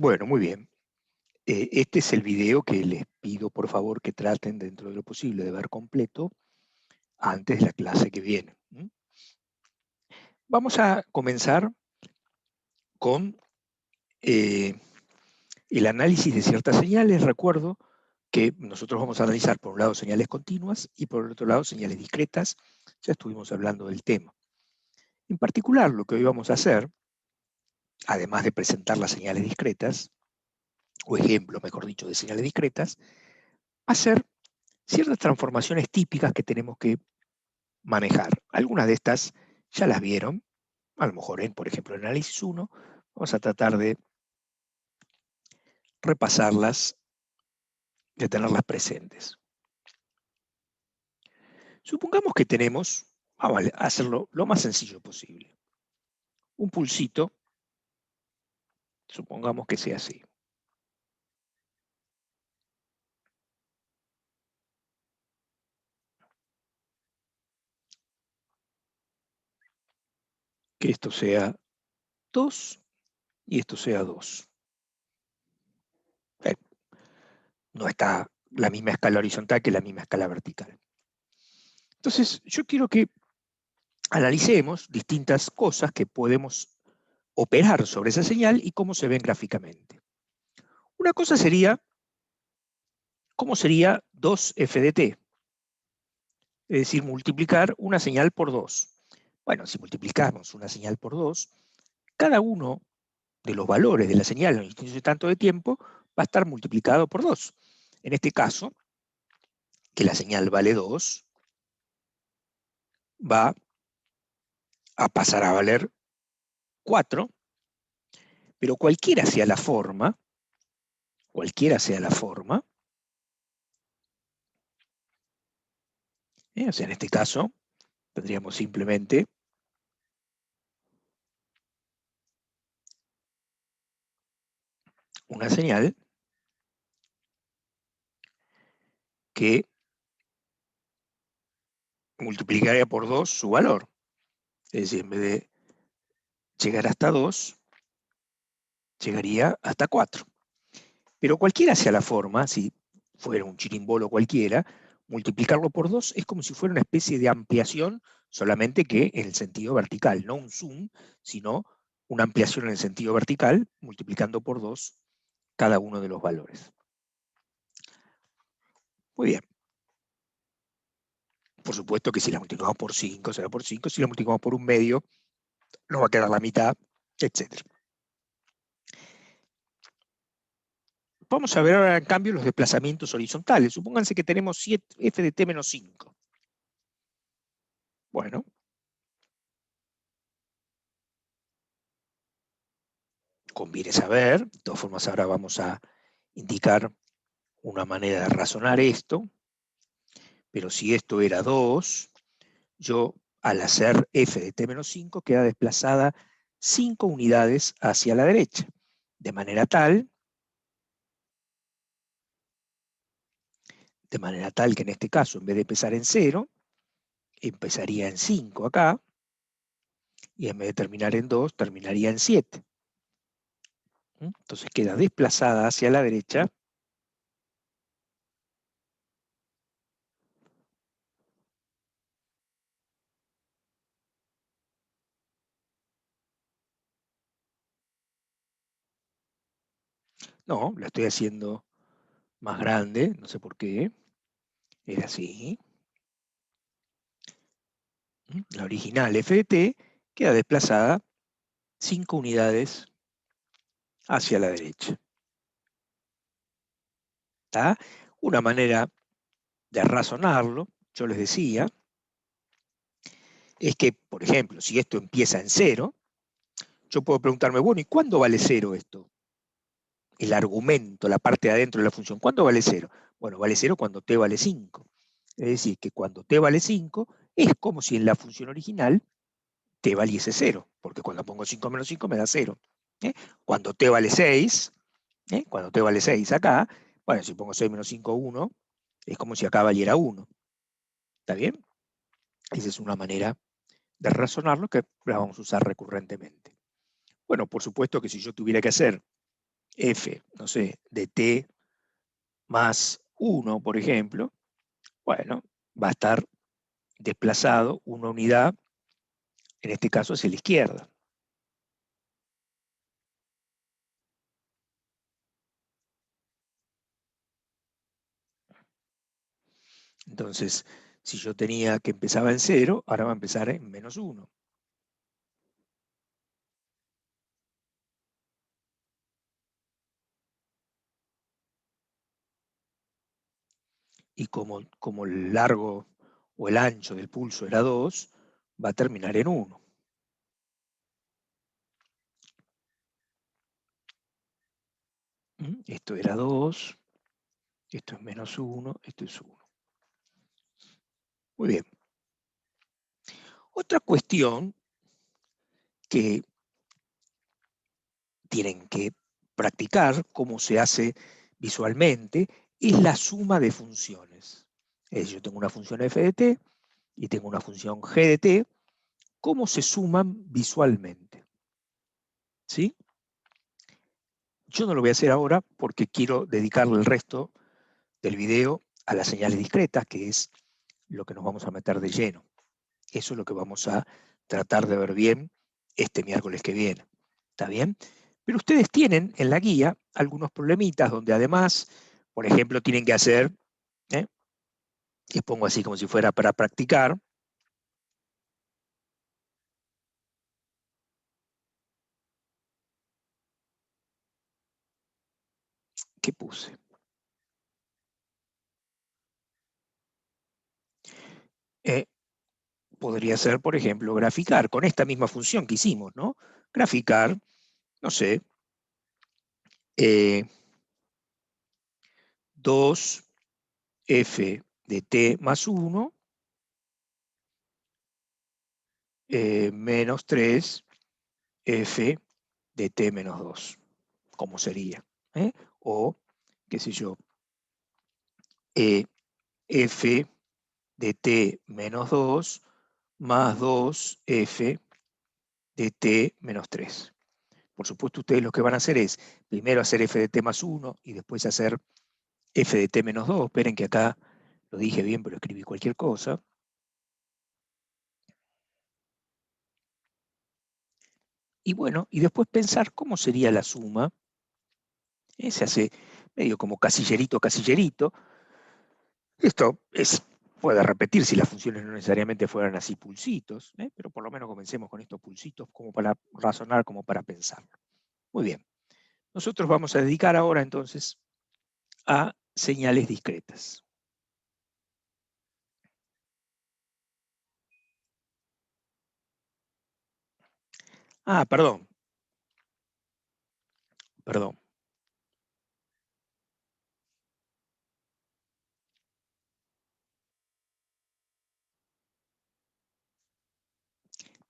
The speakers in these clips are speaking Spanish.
Bueno, muy bien. Este es el video que les pido por favor que traten dentro de lo posible de ver completo antes de la clase que viene. Vamos a comenzar con el análisis de ciertas señales. Recuerdo que nosotros vamos a analizar por un lado señales continuas y por el otro lado señales discretas. Ya estuvimos hablando del tema. En particular, lo que hoy vamos a hacer, además de presentar las señales discretas, o ejemplos, mejor dicho, de señales discretas, hacer ciertas transformaciones típicas que tenemos que manejar. Algunas de estas ya las vieron, a lo mejor por ejemplo, en análisis 1, vamos a tratar de repasarlas, de tenerlas presentes. Supongamos que tenemos, vamos a hacerlo lo más sencillo posible, un pulsito, supongamos que sea así. Que esto sea 2 y esto sea 2. No está la misma escala horizontal que la misma escala vertical. Entonces, yo quiero que analicemos distintas cosas que podemos operar sobre esa señal y cómo se ven gráficamente. Una cosa sería, ¿cómo sería 2f de t? Es decir, multiplicar una señal por 2. Bueno, si multiplicamos una señal por 2, cada uno de los valores de la señal en distinto tanto de tiempo va a estar multiplicado por 2. En este caso, que la señal vale 2, va a pasar a valer 4, pero cualquiera sea la forma, o sea, en este caso, tendríamos simplemente una señal que multiplicaría por 2 su valor. Es decir, en vez de llegar hasta 2, llegaría hasta 4. Pero cualquiera sea la forma, si fuera un chirimbolo cualquiera, multiplicarlo por 2 es como si fuera una especie de ampliación, solamente que en el sentido vertical, no un zoom, sino una ampliación en el sentido vertical, multiplicando por 2 cada uno de los valores. Muy bien. Por supuesto que si la multiplicamos por 5, será por 5. Si la multiplicamos por un medio, nos va a quedar la mitad, etc. Vamos a ver ahora, en cambio, los desplazamientos horizontales. Supónganse que tenemos f de t menos 5. Bueno, conviene saber, de todas formas ahora vamos a indicar una manera de razonar esto, pero si esto era 2, yo al hacer f de t menos 5 queda desplazada 5 unidades hacia la derecha, de manera tal que en este caso, en vez de empezar en 0, empezaría en 5 acá, y en vez de terminar en 2, terminaría en 7. Entonces queda desplazada hacia la derecha no, la estoy haciendo más grande, no sé por qué, era así. La original f de t queda desplazada 5 unidades hacia la derecha. ¿Está? Una manera de razonarlo, yo les decía, es que, por ejemplo, si esto empieza en 0, yo puedo preguntarme, bueno, ¿y cuándo vale 0 esto? El argumento, la parte de adentro de la función, ¿cuándo vale 0? Bueno, vale 0 cuando t vale 5. Es decir, que cuando t vale 5, es como si en la función original t valiese 0, porque cuando pongo 5 menos 5 me da 0. Cuando t vale 6, cuando t vale 6 acá, bueno, si pongo 6 menos 5, 1, es como si acá valiera 1. ¿Está bien? Esa es una manera de razonarlo que la vamos a usar recurrentemente. Bueno, por supuesto que si yo tuviera que hacer f, no sé, de t más 1, por ejemplo, bueno, va a estar desplazado una unidad, en este caso hacia la izquierda. Entonces, si yo tenía que empezaba en 0, ahora va a empezar en menos 1. Y como el largo o el ancho del pulso era 2, va a terminar en 1. Esto era 2, esto es menos 1, esto es 1. Muy bien. Otra cuestión que tienen que practicar, cómo se hace visualmente, es la suma de funciones. Es decir, yo tengo una función f de t y tengo una función g de t, ¿cómo se suman visualmente? ¿Sí? Yo no lo voy a hacer ahora porque quiero dedicarle el resto del video a las señales discretas, que es lo que nos vamos a meter de lleno. Eso es lo que vamos a tratar de ver bien este miércoles que viene. ¿Está bien? Pero ustedes tienen en la guía algunos problemitas donde además, por ejemplo, tienen que hacer, ¿eh? Y pongo así como si fuera para practicar, ¿qué puse? Eh, Podría ser, por ejemplo, graficar con esta misma función que hicimos, ¿no? Graficar, no sé, 2f de t más 1 menos 3f de t menos 2, como sería. O, qué sé yo, f de t menos 2 más 2f de t menos 3. Por supuesto, ustedes lo que van a hacer es primero hacer f de t más 1 y después hacer f de t menos 2. Esperen que acá lo dije bien, pero escribí cualquier cosa. Y bueno, y después pensar cómo sería la suma. Se hace medio como casillerito, casillerito. Esto puede repetir si las funciones no necesariamente fueran así pulsitos, pero por lo menos comencemos con estos pulsitos como para razonar, como para pensar. Muy bien. Nosotros vamos a dedicar ahora entonces a señales discretas. Ah, perdón. Perdón.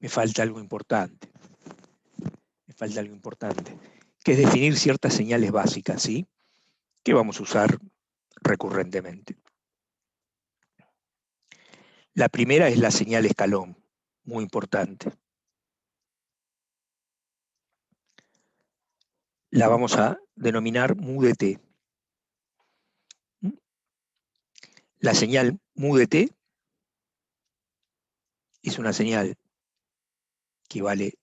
Me falta algo importante. Me falta algo importante, que es definir ciertas señales básicas, ¿sí? Que vamos a usar recurrentemente. La primera es la señal escalón, muy importante. La vamos a denominar mu de t. La señal mu de t es una señal que vale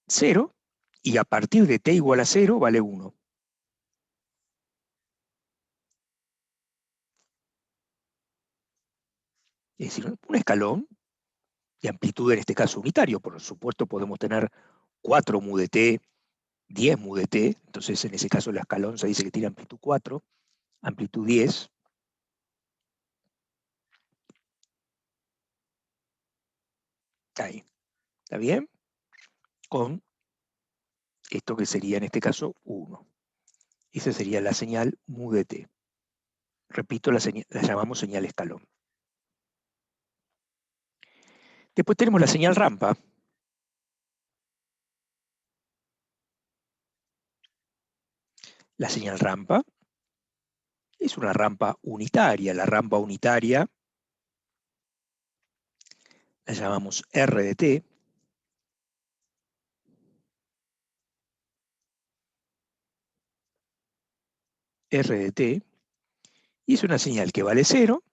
0 y a partir de t igual a 0 vale 1. Es decir, un escalón de amplitud en este caso unitario. Por supuesto podemos tener 4 mu de t, 10 mu de t, entonces en ese caso el escalón se dice que tiene amplitud 4, amplitud 10. Ahí, ¿está bien? Con esto que sería en este caso 1. Esa sería la señal mu de t. Repito, la llamamos señal escalón. Después tenemos la señal rampa. La señal rampa es una rampa unitaria. La rampa unitaria la llamamos R de t. R de t, y es una señal que vale 0,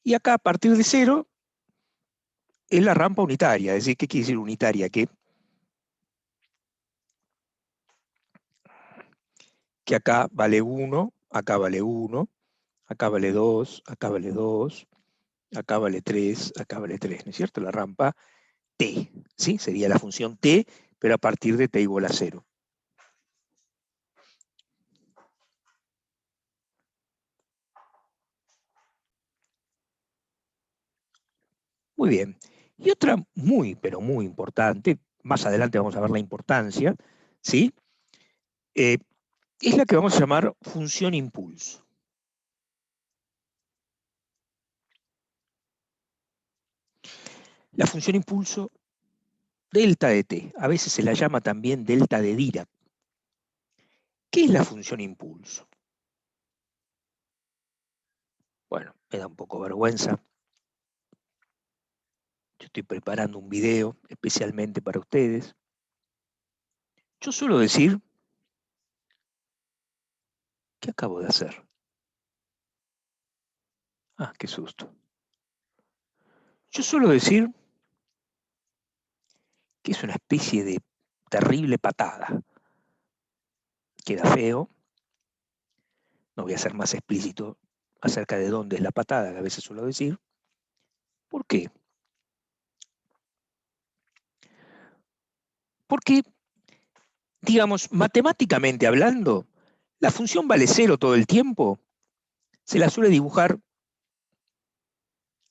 y acá a partir de 0 es la rampa unitaria. Es decir, ¿qué quiere decir unitaria? Que acá vale 1, acá vale 1, acá vale 2, acá vale 2, acá vale 3, acá vale 3, ¿no es cierto? La rampa t, ¿sí? Sería la función t, pero a partir de t igual a 0. Muy bien. Y otra muy, pero muy importante, más adelante vamos a ver la importancia, ¿sí? Es la que vamos a llamar función impulso. La función impulso delta de t, a veces se la llama también delta de Dirac. ¿Qué es la función impulso? Bueno, me da un poco vergüenza. Yo estoy preparando un video especialmente para ustedes. Yo suelo decir, ¿qué acabo de hacer? Ah, qué susto. Yo suelo decir que es una especie de terrible patada. Queda feo. No voy a ser más explícito acerca de dónde es la patada, que a veces suelo decir. ¿Por qué? Porque, digamos, matemáticamente hablando, la función vale 0 todo el tiempo. Se la suele dibujar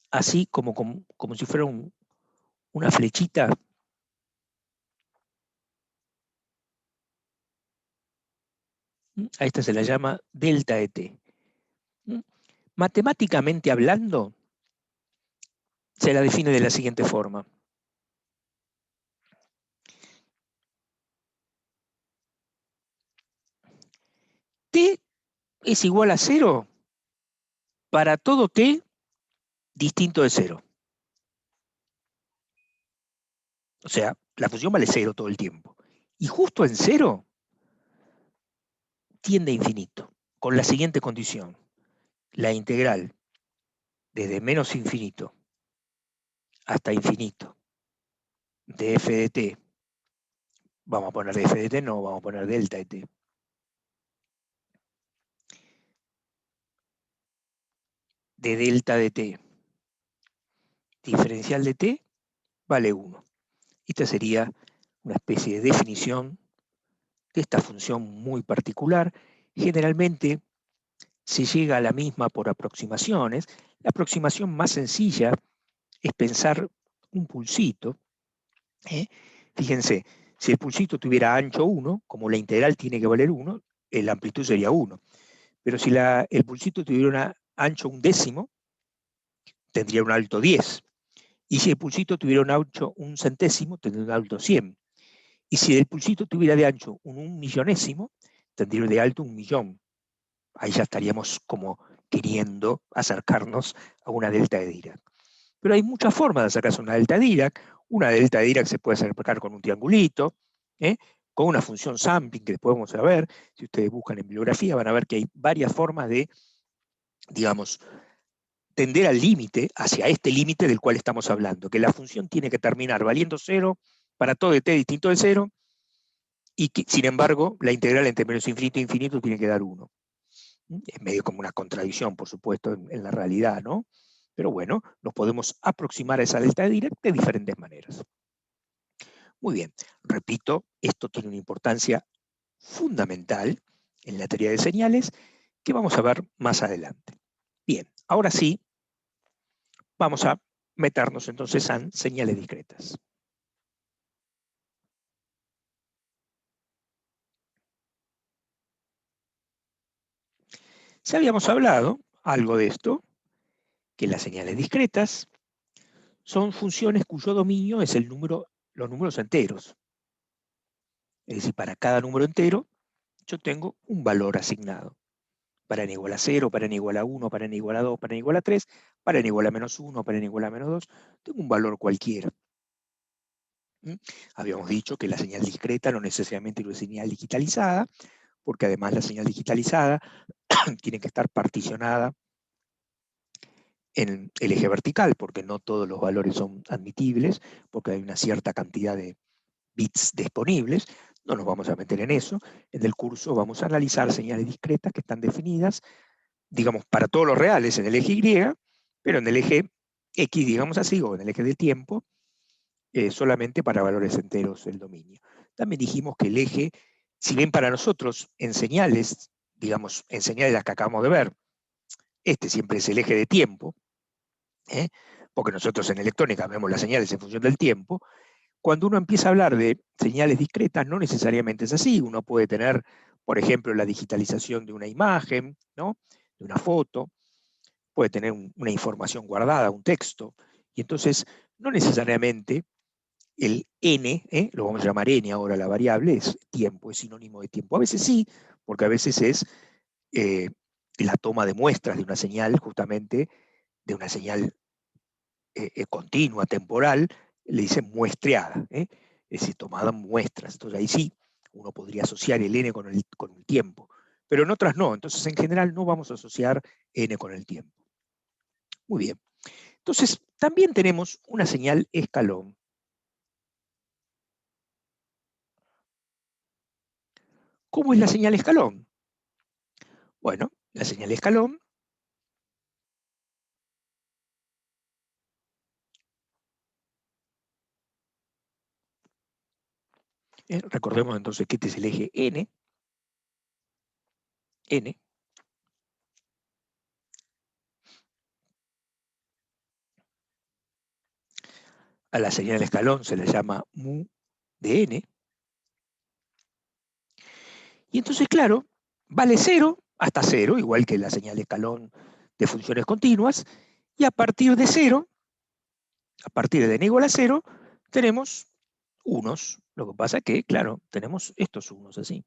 así como si fuera una flechita. A esta se la llama delta de t. Matemáticamente hablando, se la define de la siguiente forma. T es igual a 0 para todo t distinto de 0. O sea, la función vale 0 todo el tiempo. Y justo en 0 tiende a infinito, con la siguiente condición. La integral desde menos infinito hasta infinito de f de t, vamos a poner f de t, no, vamos a poner delta de t, de delta de t, diferencial de t, vale 1. Esta sería una especie de definición de esta función muy particular. Generalmente se llega a la misma por aproximaciones. La aproximación más sencilla es pensar un pulsito. ¿eh? Fíjense, si el pulsito tuviera ancho 1, como la integral tiene que valer 1, la amplitud sería 1. Pero si el pulsito tuviera un ancho 1/10, tendría un alto 10. Y si el pulsito tuviera un ancho 1/100, tendría un alto 100. Y si el pulsito tuviera de ancho un 1/1000, tendría de alto 1.000.000. Ahí ya estaríamos como queriendo acercarnos a una delta de Dirac. Pero hay muchas formas de acercarse a una delta de Dirac. Una delta de Dirac se puede acercar con un triangulito, con una función sampling que después vamos a ver. Si ustedes buscan en bibliografía van a ver que hay varias formas de, digamos, tender al límite, hacia este límite del cual estamos hablando, que la función tiene que terminar valiendo 0 para todo de t distinto de 0, y que, sin embargo, la integral entre menos infinito e infinito tiene que dar 1. Es medio como una contradicción, por supuesto, en la realidad, ¿no? Pero bueno, nos podemos aproximar a esa delta de Dirac de diferentes maneras. Muy bien, repito, esto tiene una importancia fundamental en la teoría de señales que vamos a ver más adelante. Bien, ahora sí, vamos a meternos entonces en señales discretas. Ya habíamos hablado algo de esto, que las señales discretas son funciones cuyo dominio es los números enteros. Es decir, para cada número entero yo tengo un valor asignado. Para n igual a 0, para n igual a 1, para n igual a 2, para n igual a 3, para n igual a -1, para n igual a -2, tengo un valor cualquiera. ¿Mm? Habíamos dicho que la señal discreta no necesariamente es una señal digitalizada, porque además la señal digitalizada tiene que estar particionada en el eje vertical, porque no todos los valores son admitibles, porque hay una cierta cantidad de bits disponibles. No nos vamos a meter en eso. En el curso vamos a analizar señales discretas que están definidas, digamos, para todos los reales en el eje Y, pero en el eje X, digamos así, o en el eje del tiempo, solamente para valores enteros del dominio. También dijimos que el eje, si bien para nosotros en señales, digamos, en señales las que acabamos de ver, este siempre es el eje de tiempo, ¿eh? Porque nosotros en electrónica vemos las señales en función del tiempo. Cuando uno empieza a hablar de señales discretas, no necesariamente es así. Uno puede tener, por ejemplo, la digitalización de una imagen, ¿no? De una foto, puede tener una información guardada, un texto, y entonces no necesariamente el n, lo vamos a llamar n ahora la variable, es tiempo, es sinónimo de tiempo. A veces sí, porque a veces es eh, la toma de muestras de una señal, justamente de una señal continua, temporal, le dicen muestreada, es decir, tomada muestras. Entonces ahí sí, uno podría asociar el n con el tiempo, pero en otras no. Entonces en general no vamos a asociar n con el tiempo. Muy bien. Entonces también tenemos una señal escalón. ¿Cómo es la señal escalón? Bueno, la señal escalón recordemos entonces que este es el eje n, n. A la señal escalón se le llama mu de n. Y entonces, claro, vale 0 hasta 0, igual que la señal escalón de funciones continuas, y a partir de 0, a partir de n igual a 0, tenemos unos. Lo que pasa es que, claro, tenemos estos unos así.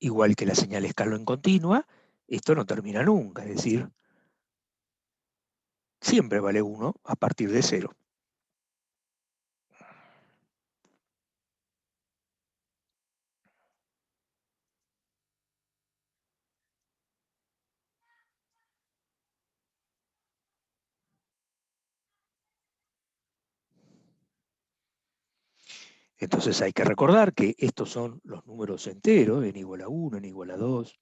Igual que la señal escalón continua, esto no termina nunca, es decir, siempre vale 1 a partir de 0. Entonces hay que recordar que estos son los números enteros, n igual a 1, n igual a 2,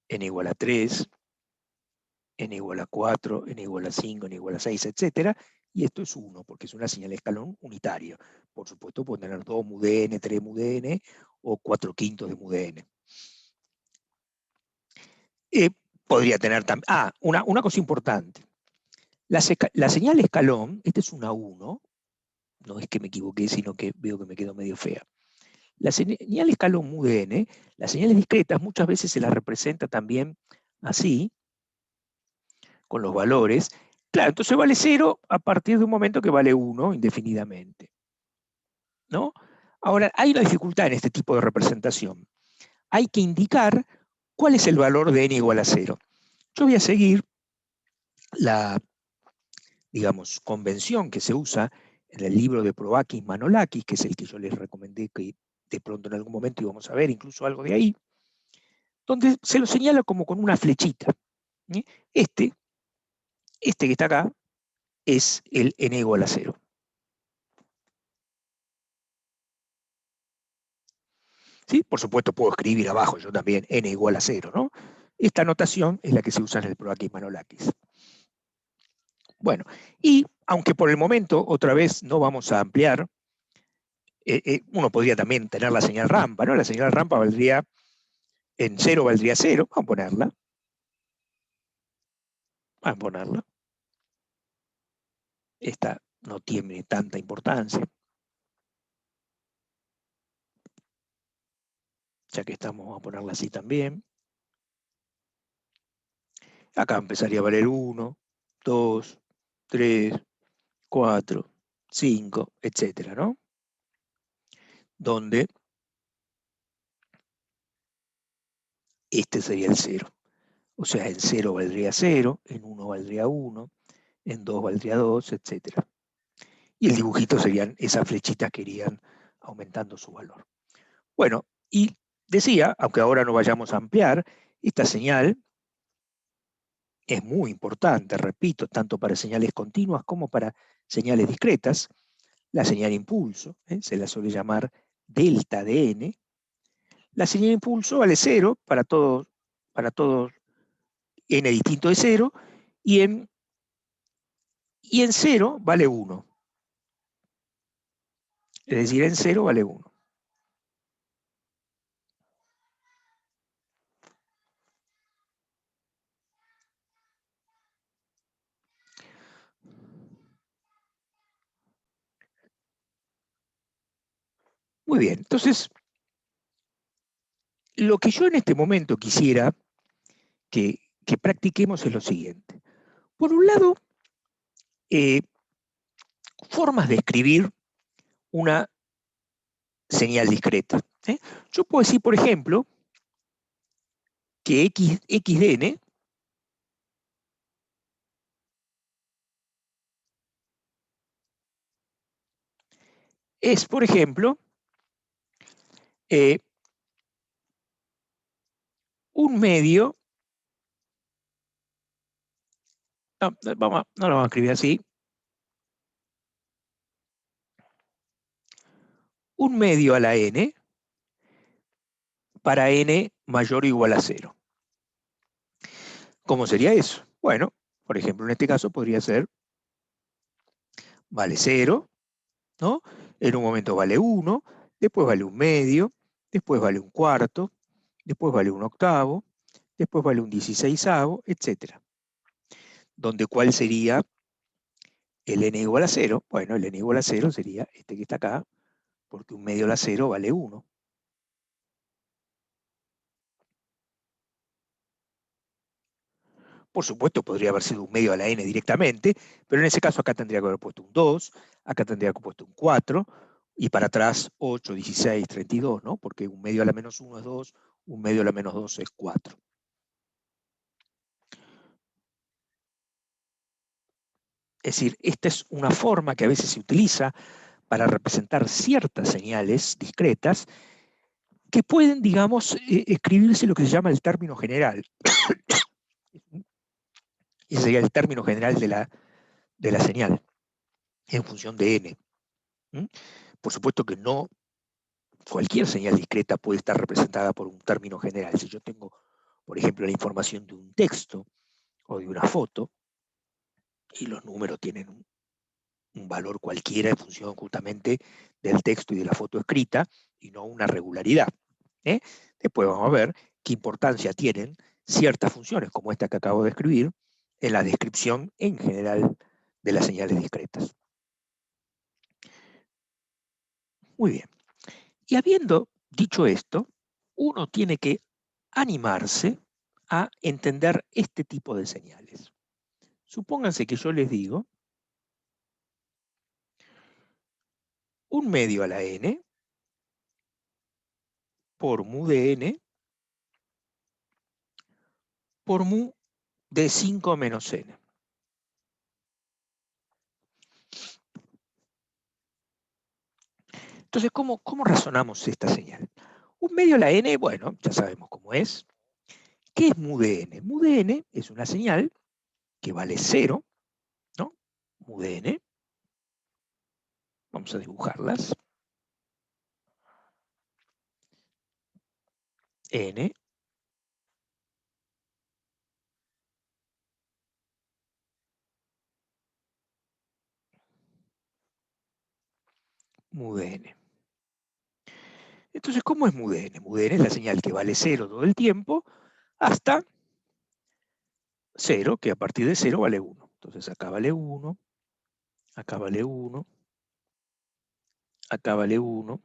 n igual a 3, n igual a 4, n igual a 5, n igual a 6, etc. Y esto es 1, porque es una señal de escalón unitario. Por supuesto, pueden tener 2 mu de n, 3 mu de n, o 4 quintos de mu de n. Podría tener también... una cosa importante. La señal escalón, esta es una 1, no es que me equivoqué, sino que veo que me quedó medio fea. La señal escalón mu de n, las señales discretas muchas veces se las representa también así, con los valores. Claro, entonces vale 0 a partir de un momento que vale 1 indefinidamente, ¿no? Ahora, hay una dificultad en este tipo de representación. Hay que indicar cuál es el valor de n igual a 0. Yo voy a seguir la, digamos, convención que se usa en el libro de Provakis Manolakis, que es el que yo les recomendé que de pronto en algún momento íbamos a ver incluso algo de ahí, donde se lo señala como con una flechita. Este que está acá es el n igual a 0. ¿Sí? Por supuesto puedo escribir abajo yo también n igual a 0, ¿no? Esta notación es la que se usa en el Provakis Manolakis. Bueno, y aunque por el momento otra vez no vamos a ampliar, uno podría también tener la señal rampa, ¿no? La señal rampa valdría, en 0 valdría 0, vamos a ponerla. Vamos a ponerla. Esta no tiene tanta importancia, ya que estamos, vamos a ponerla así también. Acá empezaría a valer 1, 2, 3, 4, 5, etcétera, ¿no? Donde este sería el 0. O sea, en 0 valdría 0, en 1 valdría 1, en 2 valdría 2, etcétera. Y el dibujito serían esas flechitas que irían aumentando su valor. Bueno, y decía, aunque ahora no vayamos a ampliar, esta señal es muy importante, repito, tanto para señales continuas como para señales discretas. La señal impulso, se la suele llamar delta de n. La señal impulso vale 0 para todos n distinto de 0, y en 0 vale 1. Es decir, en 0 vale 1. Muy bien, entonces, lo que yo en este momento quisiera que practiquemos es lo siguiente. Por un lado, formas de escribir una señal discreta. Yo puedo decir, por ejemplo, que x de n es, por ejemplo, un medio, no lo vamos a escribir así, un medio a la n para n mayor o igual a 0. ¿Cómo sería eso? Bueno, por ejemplo, en este caso podría ser, vale 0, ¿no? En un momento vale 1, después vale un medio, después vale un cuarto, después vale un octavo, después vale un 16avo, etc. Donde ¿cuál sería el n igual a 0? Bueno, el n igual a 0 sería este que está acá, porque un medio a la 0 vale 1. Por supuesto, podría haber sido un medio a la n directamente, pero en ese caso acá tendría que haber puesto un 2, acá tendría que haber puesto un 4, y para atrás 8, 16, 32, ¿no? Porque un medio a la menos 1 es 2, un medio a la menos 2 es 4. Es decir, esta es una forma que a veces se utiliza para representar ciertas señales discretas que pueden, digamos, escribirse lo que se llama el término general. Ese sería el término general de la señal, en función de n. Por supuesto que no cualquier señal discreta puede estar representada por un término general. Si yo tengo, por ejemplo, la información de un texto o de una foto, y los números tienen un valor cualquiera en función justamente del texto y de la foto escrita, y no una regularidad. Después vamos a ver qué importancia tienen ciertas funciones, como esta que acabo de escribir, en la descripción en general de las señales discretas. Muy bien. Y habiendo dicho esto, uno tiene que animarse a entender este tipo de señales. Supónganse que yo les digo un medio a la n por mu de n por mu de 5 menos n. Entonces, ¿cómo razonamos esta señal? Un medio a la n, bueno, ya sabemos cómo es. ¿Qué es mu de n? Mu de n es una señal que vale 0, ¿no? Mu de n. Vamos a dibujarlas. N. Mu de n. Entonces, ¿cómo es mu de n? Mu de n es la señal que vale 0 todo el tiempo hasta 0, que a partir de 0 vale 1. Entonces acá vale 1, acá vale 1, acá vale 1,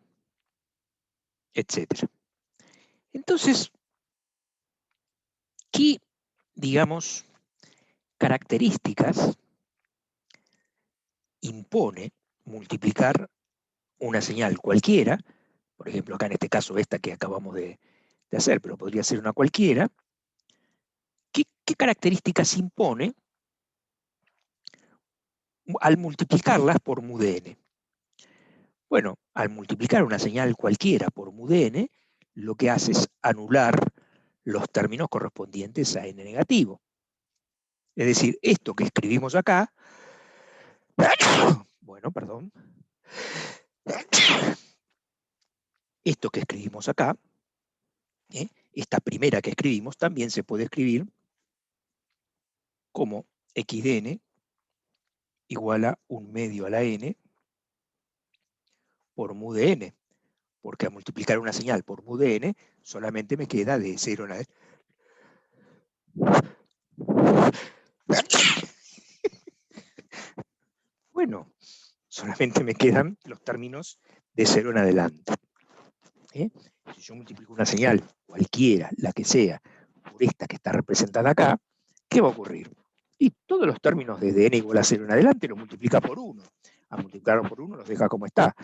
etc. Entonces, ¿qué, digamos, características impone multiplicar una señal cualquiera, por ejemplo, acá en este caso esta que acabamos de hacer, pero podría ser una cualquiera, ¿qué características impone al multiplicarlas por mu de n? Bueno, al multiplicar una señal cualquiera por mu de n, lo que hace es anular los términos correspondientes a n negativo. Es decir, esto que escribimos acá, bueno, perdón, esto que escribimos acá, esta primera que escribimos, también se puede escribir como x de n igual a 1/2 a la n por mu de n, porque al multiplicar una señal por mu de n, solamente me queda de 0 a la n. Bueno, solamente me quedan los términos de 0 en adelante. Si yo multiplico una señal, cualquiera, la que sea, por esta que está representada acá, ¿qué va a ocurrir? Y todos los términos desde n igual a 0 en adelante los multiplica por 1. A multiplicarlos por 1 los deja como está.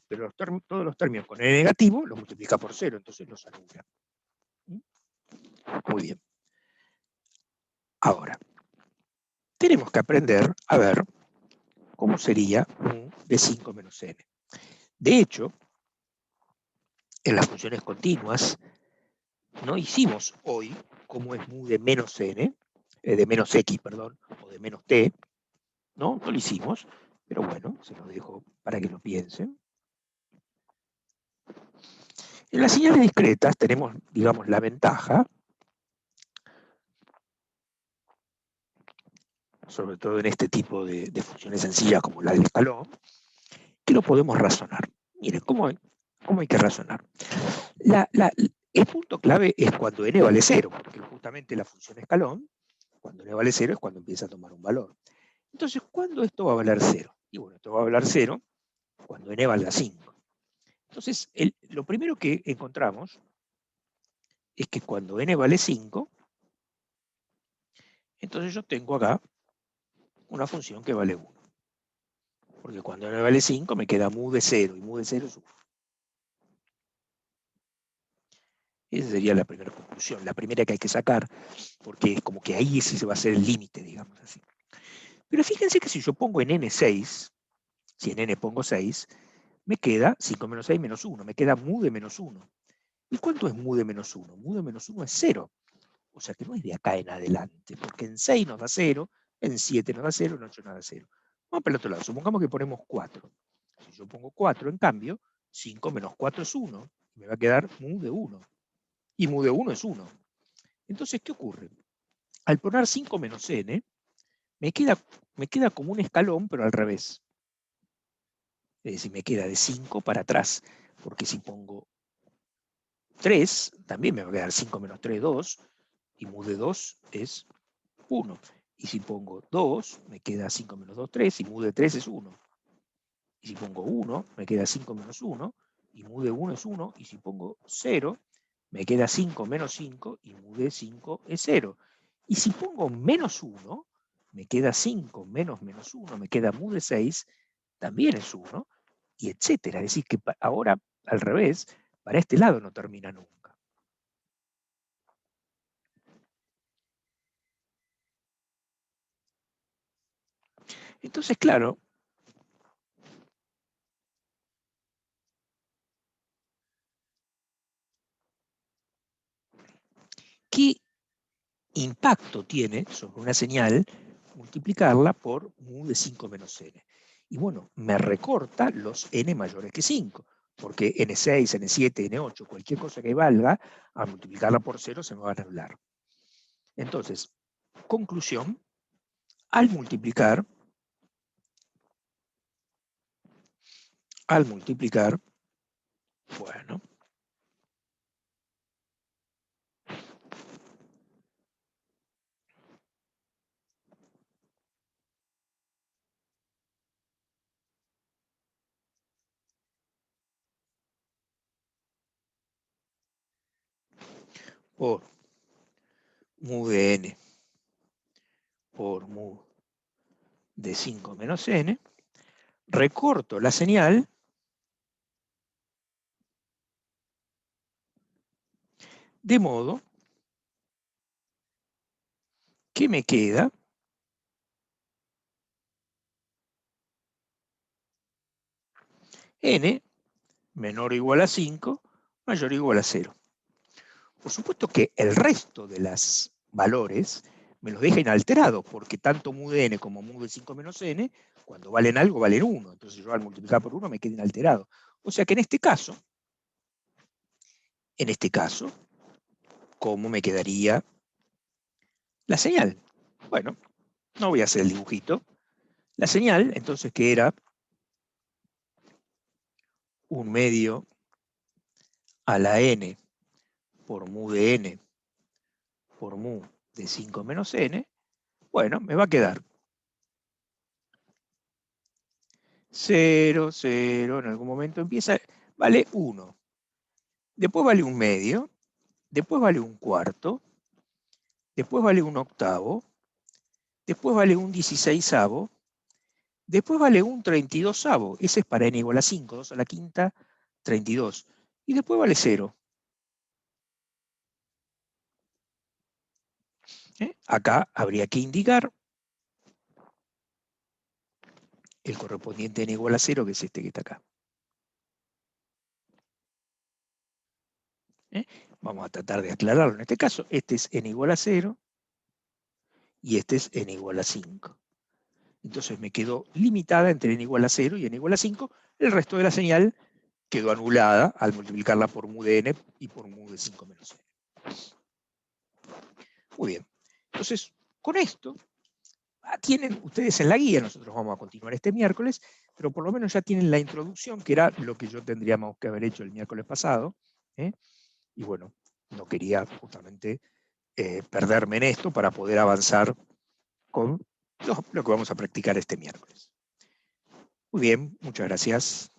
Pero todos los términos con n negativo los multiplica por 0, entonces los anula. Muy bien. Ahora, tenemos que aprender a ver cómo sería mu de 5 menos n. De hecho, en las funciones continuas, no hicimos hoy cómo es mu de menos n, de menos x, perdón, o de menos t, ¿no? No lo hicimos, pero bueno, se los dejo para que lo piensen. En las señales discretas tenemos, digamos, la ventaja, sobre todo en este tipo de funciones sencillas como la del escalón, que lo podemos razonar. Miren, ¿cómo hay que razonar? El punto clave es cuando n vale 0, porque justamente la función escalón, cuando n vale 0 es cuando empieza a tomar un valor. Entonces, ¿cuándo esto va a valer 0? Y bueno, esto va a valer 0 cuando n valga 5. Entonces, lo primero que encontramos es que cuando n vale 5, entonces yo tengo acá una función que vale 1. Porque cuando n vale 5 me queda mu de 0, y mu de 0 es 1. Esa sería la primera conclusión, la primera que hay que sacar, porque es como que ahí sí se va a hacer el límite, digamos así. Pero fíjense que si yo pongo en n 6, si en n pongo 6, me queda 5 menos 6 menos 1, me queda mu de menos 1. ¿Y cuánto es mu de menos 1? Mu de menos 1 es 0. O sea que no es de acá en adelante, porque en 6 nos da 0, en 7 nos da 0, en 8 nos da 0. Vamos para el otro lado, supongamos que ponemos 4. Si yo pongo 4, en cambio, 5 menos 4 es 1, me va a quedar mu de 1. Y mu de 1 es 1. Entonces, ¿qué ocurre? Al poner 5 menos n, me queda como un escalón, pero al revés. Es decir, me queda de 5 para atrás, porque si pongo 3, también me va a quedar 5 menos 3, 2, y mu de 2 es 1. Y si pongo 2, me queda 5 menos 2, 3, y mu de 3 es 1. Y si pongo 1, me queda 5 menos 1, y mu de 1 es 1. Y si pongo 0, me queda 5 menos 5, y mu de 5 es 0. Y si pongo menos 1, me queda 5 menos menos 1, me queda mu de 6, también es 1, y etcétera. Es decir, que ahora, al revés, para este lado no termina nunca. Entonces, claro, ¿qué impacto tiene sobre una señal multiplicarla por mu de 5 menos n? Y bueno, me recorta los n mayores que 5, porque n6, n7, n8, cualquier cosa que valga, al multiplicarla por 0 se me va a anular. Entonces, conclusión, al multiplicar, bueno, por mu de n por mu de 5 menos n, recorto la señal de modo que me queda n menor o igual a 5, mayor o igual a 0. Por supuesto que el resto de los valores me los deja inalterados, porque tanto mu de n como mu de 5 menos n, cuando valen algo, valen 1. Entonces yo al multiplicar por 1 me queda inalterado. O sea que en este caso, ¿cómo me quedaría la señal? Bueno, no voy a hacer el dibujito. La señal, entonces, que era 1/2 a la n por mu de n por mu de 5 menos n, bueno, me va a quedar 0, 0, en algún momento empieza, vale 1. Después vale 1/2, después vale 1/4, después vale 1/8, después vale 1/16, después vale 1/32. Ese es para n igual a 5, 2 a la quinta, 32. Y después vale 0. Acá habría que indicar el correspondiente n igual a 0, que es este que está acá. Vamos a tratar de aclararlo. En este caso, este es n igual a 0 y este es n igual a 5. Entonces me quedó limitada entre n igual a 0 y n igual a 5. El resto de la señal quedó anulada al multiplicarla por mu de n y por mu de 5 menos n. Muy bien. Entonces, con esto, tienen ustedes en la guía, nosotros vamos a continuar este miércoles, pero por lo menos ya tienen la introducción, que era lo que yo tendríamos que haber hecho el miércoles pasado. Y bueno, no quería justamente perderme en esto para poder avanzar con lo que vamos a practicar este miércoles. Muy bien, muchas gracias.